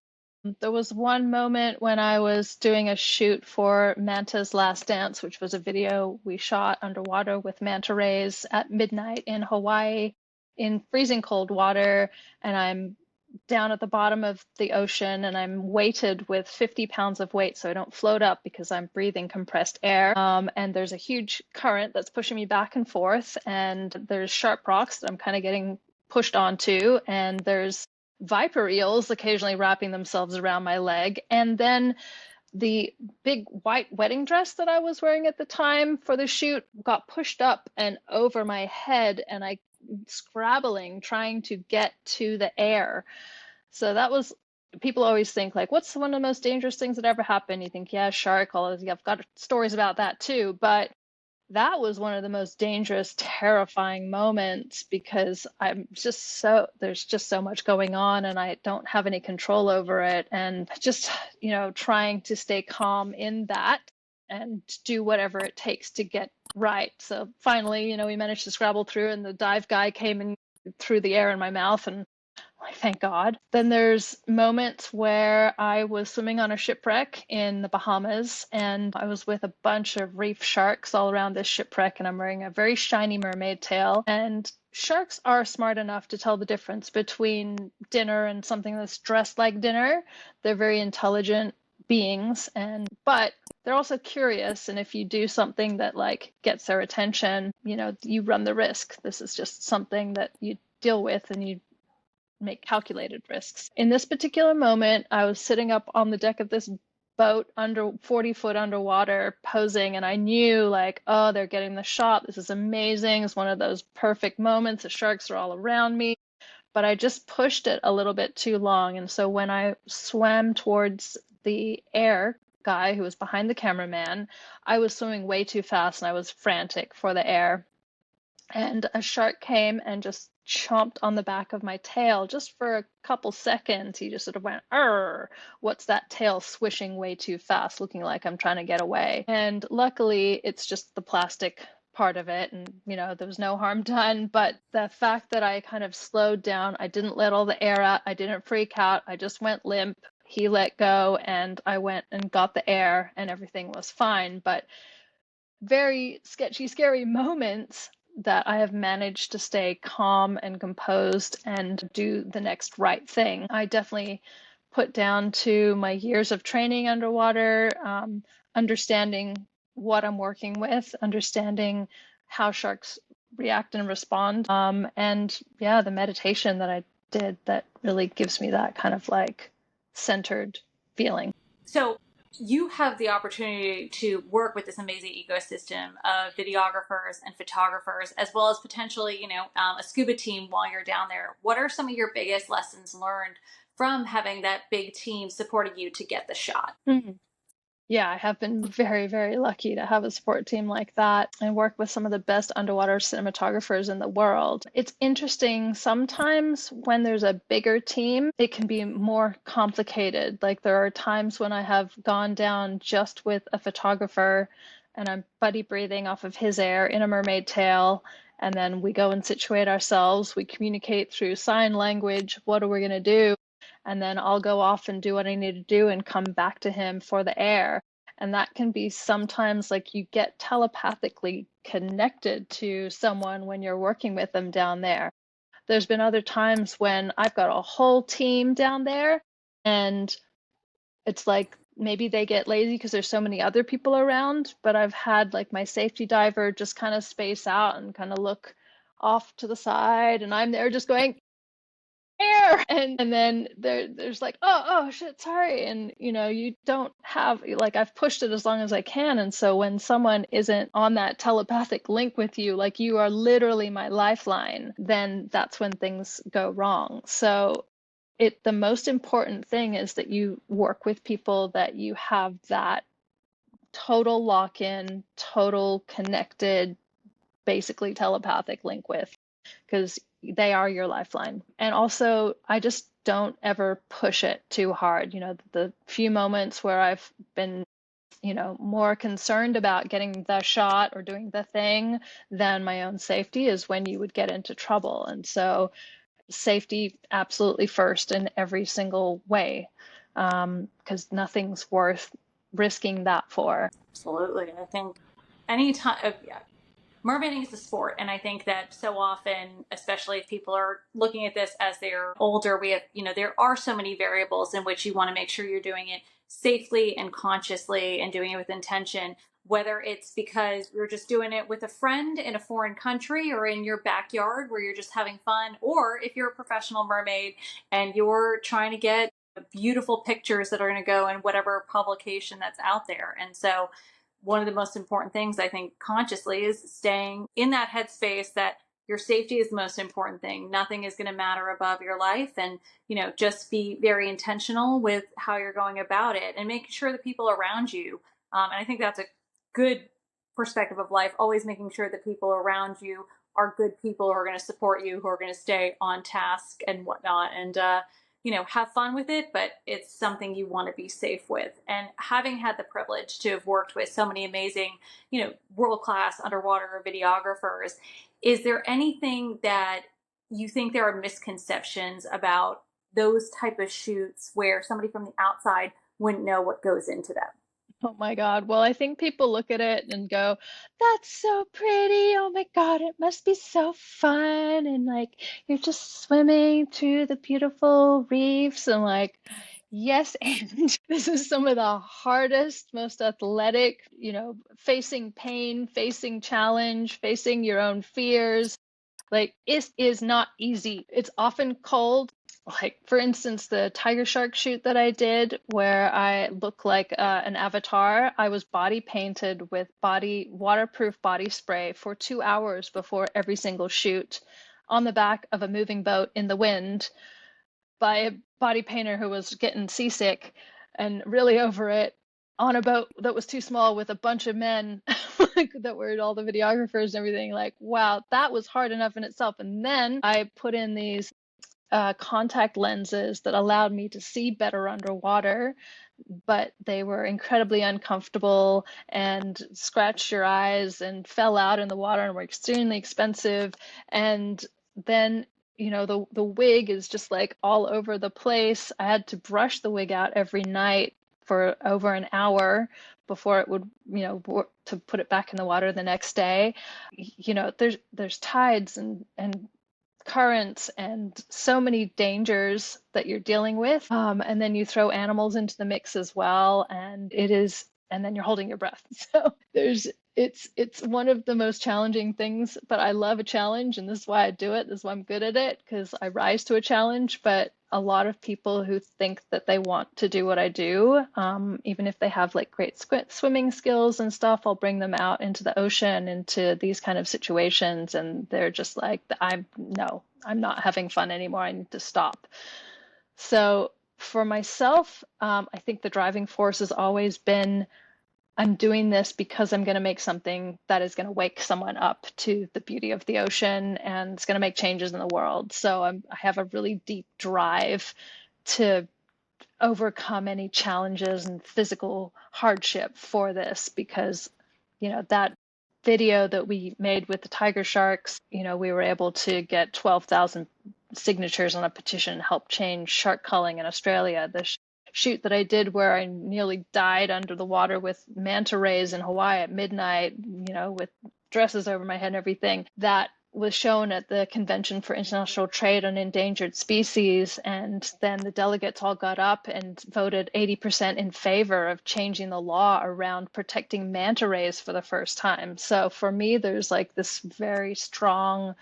There was one moment when I was doing a shoot for Manta's Last Dance, which was a video we shot underwater with manta rays at midnight in Hawaii in freezing cold water, and I'm down at the bottom of the ocean and I'm weighted with 50 pounds of weight so I don't float up because I'm breathing compressed air. And there's a huge current that's pushing me back and forth, and there's sharp rocks that I'm kind of getting pushed onto, and there's viper eels occasionally wrapping themselves around my leg. And then the big white wedding dress that I was wearing at the time for the shoot got pushed up and over my head, and I scrabbling trying to get to the air. So that was, people always think like, what's one of the most dangerous things that ever happened? You think, yeah, shark, all of, I've got stories about that too, but that was one of the most dangerous, terrifying moments because I'm just so, there's just so much going on and I don't have any control over it. And just, trying to stay calm in that and do whatever it takes to get right. So finally, we managed to scrabble through, and the dive guy came and threw the air in my mouth, and thank God. Then there's moments where I was swimming on a shipwreck in the Bahamas, and I was with a bunch of reef sharks all around this shipwreck, and I'm wearing a very shiny mermaid tail. And sharks are smart enough to tell the difference between dinner and something that's dressed like dinner. They're very intelligent beings, but they're also curious, and if you do something that like gets their attention, you run the risk. This is just something that you deal with, and you make calculated risks. In this particular moment, I was sitting up on the deck of this boat under 40-foot underwater posing, and I knew like, oh, they're getting the shot. This is amazing. It's one of those perfect moments. The sharks are all around me, but I just pushed it a little bit too long. And so when I swam towards the air guy who was behind the cameraman, I was swimming way too fast and I was frantic for the air. And a shark came and just chomped on the back of my tail just for a couple seconds. He just sort of went, "Arr, what's that tail swishing way too fast, looking like I'm trying to get away?" And luckily, it's just the plastic part of it, and there was no harm done. But the fact that I kind of slowed down, I didn't let all the air out, I didn't freak out, I just went limp. He let go, and I went and got the air, and everything was fine. But very sketchy, scary moments that I have managed to stay calm and composed and do the next right thing. I definitely put down to my years of training underwater, understanding what I'm working with, understanding how sharks react and respond, and yeah, the meditation that I did that really gives me that kind of like centered feeling. So you have the opportunity to work with this amazing ecosystem of videographers and photographers, as well as potentially, a scuba team while you're down there. What are some of your biggest lessons learned from having that big team supporting you to get the shot? Mhm. Yeah, I have been very, very lucky to have a support team like that and work with some of the best underwater cinematographers in the world. It's interesting sometimes when there's a bigger team, it can be more complicated. Like there are times when I have gone down just with a photographer and I'm buddy breathing off of his air in a mermaid tail. And then we go and situate ourselves. We communicate through sign language. What are we going to do? And then I'll go off and do what I need to do and come back to him for the air. And that can be sometimes like you get telepathically connected to someone when you're working with them down there. There's been other times when I've got a whole team down there and it's like maybe they get lazy because there's so many other people around, but I've had like my safety diver just kind of space out and kind of look off to the side, and I'm there just going, air, and then there's like, oh shit, sorry. And you don't have like, I've pushed it as long as I can, and so when someone isn't on that telepathic link with you, like you are literally my lifeline, then that's when things go wrong. So the most important thing is that you work with people that you have that total lock-in, total connected, basically telepathic link with, because they are your lifeline. And also, I just don't ever push it too hard. The few moments where I've been, more concerned about getting the shot or doing the thing than my own safety is when you would get into trouble. And so safety absolutely first in every single way, because nothing's worth risking that for. Absolutely. I think any time, yeah, mermaiding is a sport, and I think that so often, especially if people are looking at this as they're older, we have, there are so many variables in which you want to make sure you're doing it safely and consciously and doing it with intention, whether it's because you're just doing it with a friend in a foreign country or in your backyard where you're just having fun, or if you're a professional mermaid and you're trying to get beautiful pictures that are going to go in whatever publication that's out there. And so one of the most important things, I think, consciously is staying in that headspace that your safety is the most important thing. Nothing is going to matter above your life. And, just be very intentional with how you're going about it and making sure the people around you. And I think that's a good perspective of life, always making sure that people around you are good people who are going to support you, who are going to stay on task and whatnot. And, have fun with it, but it's something you want to be safe with. And having had the privilege to have worked with so many amazing, world-class underwater videographers, is there anything that you think there are misconceptions about those type of shoots where somebody from the outside wouldn't know what goes into them? Oh my God. Well, I think people look at it and go, that's so pretty. Oh my God, it must be so fun. And like, you're just swimming through the beautiful reefs. And like, yes, and this is some of the hardest, most athletic, facing pain, facing challenge, facing your own fears. Like, it is not easy. It's often cold. Like, for instance, the tiger shark shoot that I did, where I look like an avatar, I was body painted with waterproof body spray for 2 hours before every single shoot on the back of a moving boat in the wind by a body painter who was getting seasick and really over it, on a boat that was too small with a bunch of men that were all the videographers and everything. Like, wow, that was hard enough in itself. And then I put in these contact lenses that allowed me to see better underwater, but they were incredibly uncomfortable and scratched your eyes and fell out in the water and were extremely expensive. And then, the wig is just like all over the place. I had to brush the wig out every night for over an hour before it would, to put it back in the water the next day. There's tides and currents and so many dangers that you're dealing with. And then you throw animals into the mix as well, and then you're holding your breath. So it's one of the most challenging things, but I love a challenge, and this is why I do it. This is why I'm good at it, because I rise to a challenge. But a lot of people who think that they want to do what I do, even if they have like great swimming skills and stuff, I'll bring them out into the ocean, into these kind of situations, and they're just like, I'm not having fun anymore. I need to stop. So for myself, I think the driving force has always been, I'm doing this because I'm going to make something that is going to wake someone up to the beauty of the ocean, and it's going to make changes in the world. So I have a really deep drive to overcome any challenges and physical hardship for this, because, that video that we made with the tiger sharks, we were able to get 12,000 signatures on a petition, help change shark culling in Australia. The shoot that I did where I nearly died under the water with manta rays in Hawaii at midnight, with dresses over my head and everything, that was shown at the Convention for International Trade on Endangered Species. And then the delegates all got up and voted 80% in favor of changing the law around protecting manta rays for the first time. So for me, there's like this very strong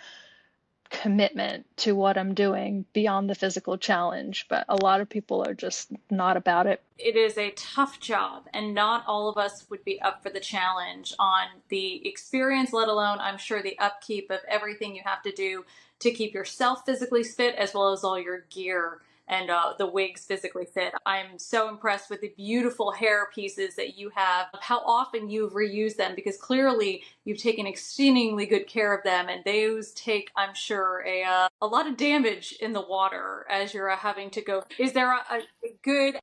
commitment to what I'm doing beyond the physical challenge, but a lot of people are just not about it. It is a tough job, and not all of us would be up for the challenge on the experience, let alone, I'm sure, the upkeep of everything you have to do to keep yourself physically fit, as well as all your gear and the wigs physically fit. I'm so impressed with the beautiful hair pieces that you have, how often you've reused them, because clearly you've taken exceedingly good care of them, and those take, I'm sure, a lot of damage in the water as you're having to go. Is there a good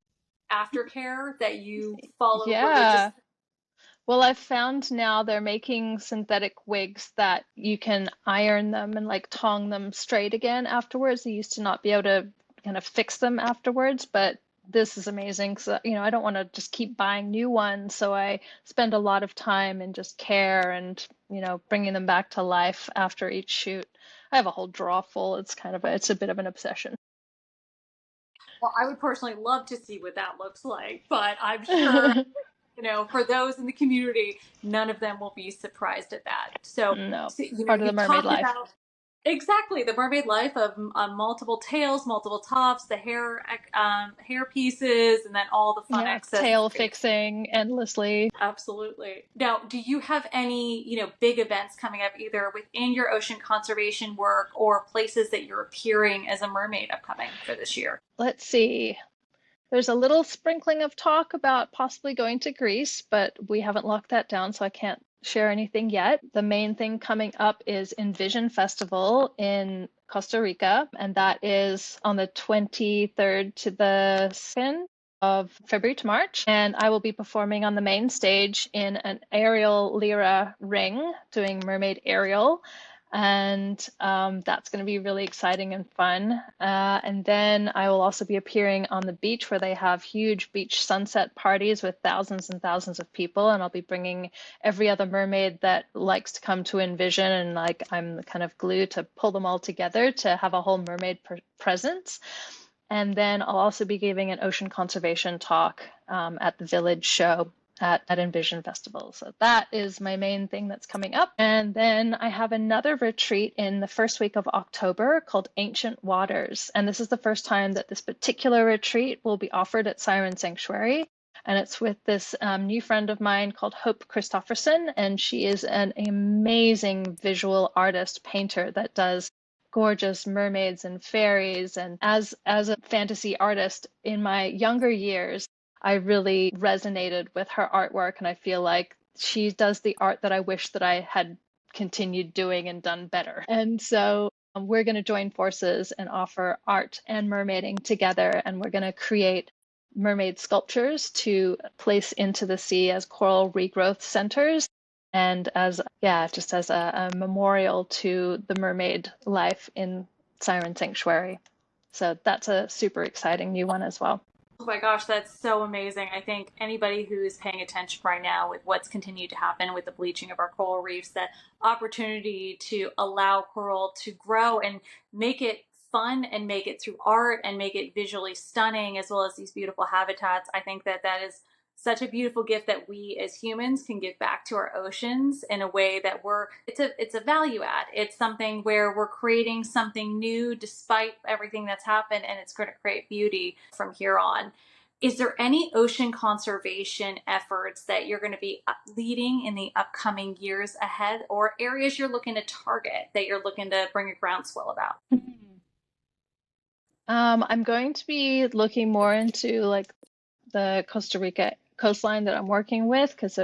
aftercare that you follow Yeah. religiously? Well, I've found now they're making synthetic wigs that you can iron them and like tong them straight again afterwards. You used to not be able to kind of fix them afterwards, but this is amazing. So, I don't want to just keep buying new ones. So I spend a lot of time in just care and, bringing them back to life after each shoot. I have a whole drawer full. It's a bit of an obsession. Well, I would personally love to see what that looks like, but I'm sure, for those in the community, none of them will be surprised at that. So, No, so part of the you've mermaid talked life. about exactly the mermaid life of multiple tails, multiple tops, the hair pieces, and then all the fun Yeah, tail accessories. fixing endlessly. Absolutely. Now, do you have any, big events coming up either within your ocean conservation work or places that you're appearing as a mermaid upcoming for this year? Let's see. There's a little sprinkling of talk about possibly going to Greece, but we haven't locked that down, so I can't share anything yet. The main thing coming up is Envision Festival in Costa Rica, and that is on the 23rd to the 2nd of February to March. And I will be performing on the main stage in an aerial lyra ring, doing mermaid aerial. And that's going to be really exciting and fun. And then I will also be appearing on the beach where they have huge beach sunset parties with thousands and thousands of people. And I'll be bringing every other mermaid that likes to come to Envision, and like I'm the kind of glue to pull them all together to have a whole mermaid presence. And then I'll also be giving an ocean conservation talk at the Village show at Envision Festival. So that is my main thing that's coming up. And then I have another retreat in the first week of October called Ancient Waters. And this is the first time that this particular retreat will be offered at Siren Sanctuary. And it's with this new friend of mine called Hope Christofferson. And she is an amazing visual artist, painter that does gorgeous mermaids and fairies. And as a fantasy artist in my younger years, I really resonated with her artwork, and I feel like she does the art that I wish that I had continued doing and done better. And so we're going to join forces and offer art and mermaiding together, and we're going to create mermaid sculptures to place into the sea as coral regrowth centers, and as just as a memorial to the mermaid life in Siren Sanctuary. So that's a super exciting new one as well. Oh my gosh, that's so amazing. I think anybody who's paying attention right now with what's continued to happen with the bleaching of our coral reefs, that opportunity to allow coral to grow and make it fun and make it through art and make it visually stunning as well as these beautiful habitats. I think that that is such a beautiful gift that we as humans can give back to our oceans in a way that it's a value add. It's something where we're creating something new despite everything that's happened, and it's going to create beauty from here on. Is there any ocean conservation efforts that you're going to be leading in the upcoming years ahead, or areas you're looking to target that you're looking to bring a groundswell about? I'm going to be looking more into like the Costa Rica coastline that I'm working with, because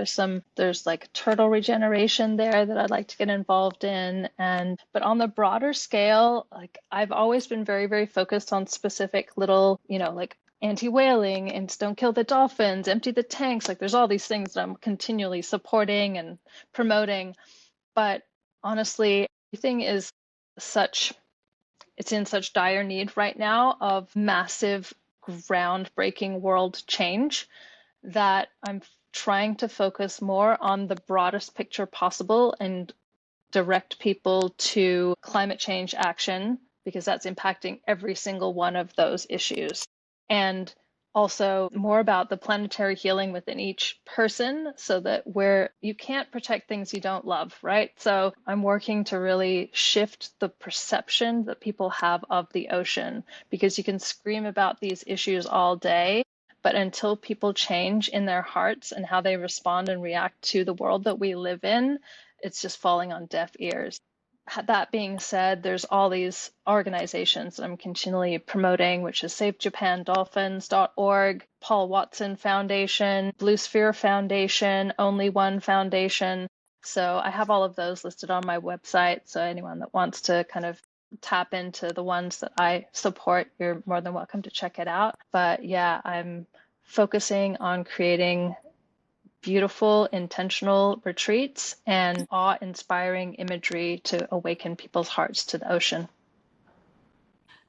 there's like turtle regeneration there that I'd like to get involved in. And but on the broader scale, like I've always been very, very focused on specific little, like anti-whaling and don't kill the dolphins, empty the tanks. Like there's all these things that I'm continually supporting and promoting. But honestly, everything is such it's in such dire need right now of massive, groundbreaking world change that I'm trying to focus more on the broadest picture possible and direct people to climate change action, because that's impacting every single one of those issues. And also more about the planetary healing within each person, so that where you can't protect things you don't love, right? So I'm working to really shift the perception that people have of the ocean, because you can scream about these issues all day, but until people change in their hearts and how they respond and react to the world that we live in, it's just falling on deaf ears. that being said, there's all these organizations that I'm continually promoting, which is SaveJapanDolphins.org, Paul Watson Foundation, Blue Sphere Foundation, Only One Foundation. So I have all of those listed on my website. So anyone that wants to kind of tap into the ones that I support, you're more than welcome to check it out. But yeah, I'm focusing on creating beautiful, intentional retreats and awe-inspiring imagery to awaken people's hearts to the ocean and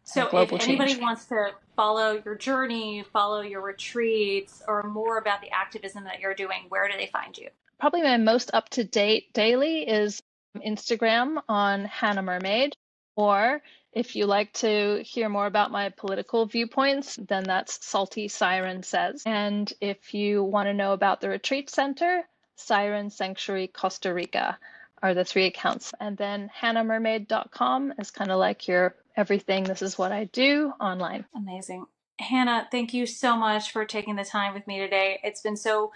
So if global anybody change. wants to follow your journey, follow your retreats, or more about the activism that you're doing, where do they find you? Probably my most up-to-date daily is Instagram on Hannah Mermaid, or if you like to hear more about my political viewpoints, then that's Salty Siren Says. And if you want to know about the retreat center, Siren Sanctuary, Costa Rica are the 3 accounts. And then hannahmermaid.com is kind of like your everything, this is what I do online. Amazing. Hannah, thank you so much for taking the time with me today. It's been so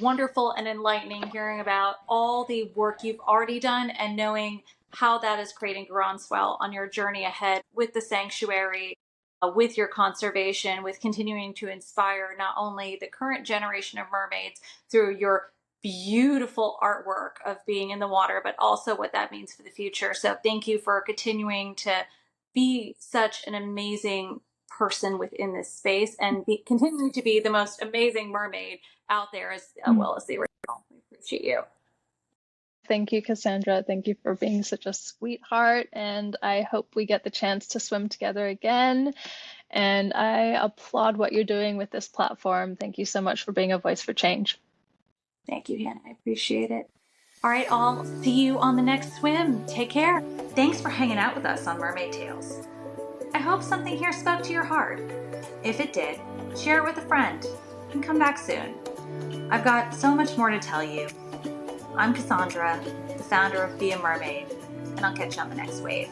wonderful and enlightening hearing about all the work you've already done and knowing how that is creating groundswell on your journey ahead with the sanctuary, with your conservation, with continuing to inspire not only the current generation of mermaids through your beautiful artwork of being in the water, but also what that means for the future. So thank you for continuing to be such an amazing person within this space and continuing to be the most amazing mermaid out there as well as the original. We appreciate you. Thank you, Cassandra. Thank you for being such a sweetheart. And I hope we get the chance to swim together again. And I applaud what you're doing with this platform. Thank you so much for being a voice for change. Thank you, Hannah. I appreciate it. All right, I'll see you on the next swim. Take care. Thanks for hanging out with us on Mermaid Tales. I hope something here spoke to your heart. If it did, share it with a friend and come back soon. I've got so much more to tell you. I'm Cassandra, the founder of Be a Mermaid, and I'll catch you on the next wave.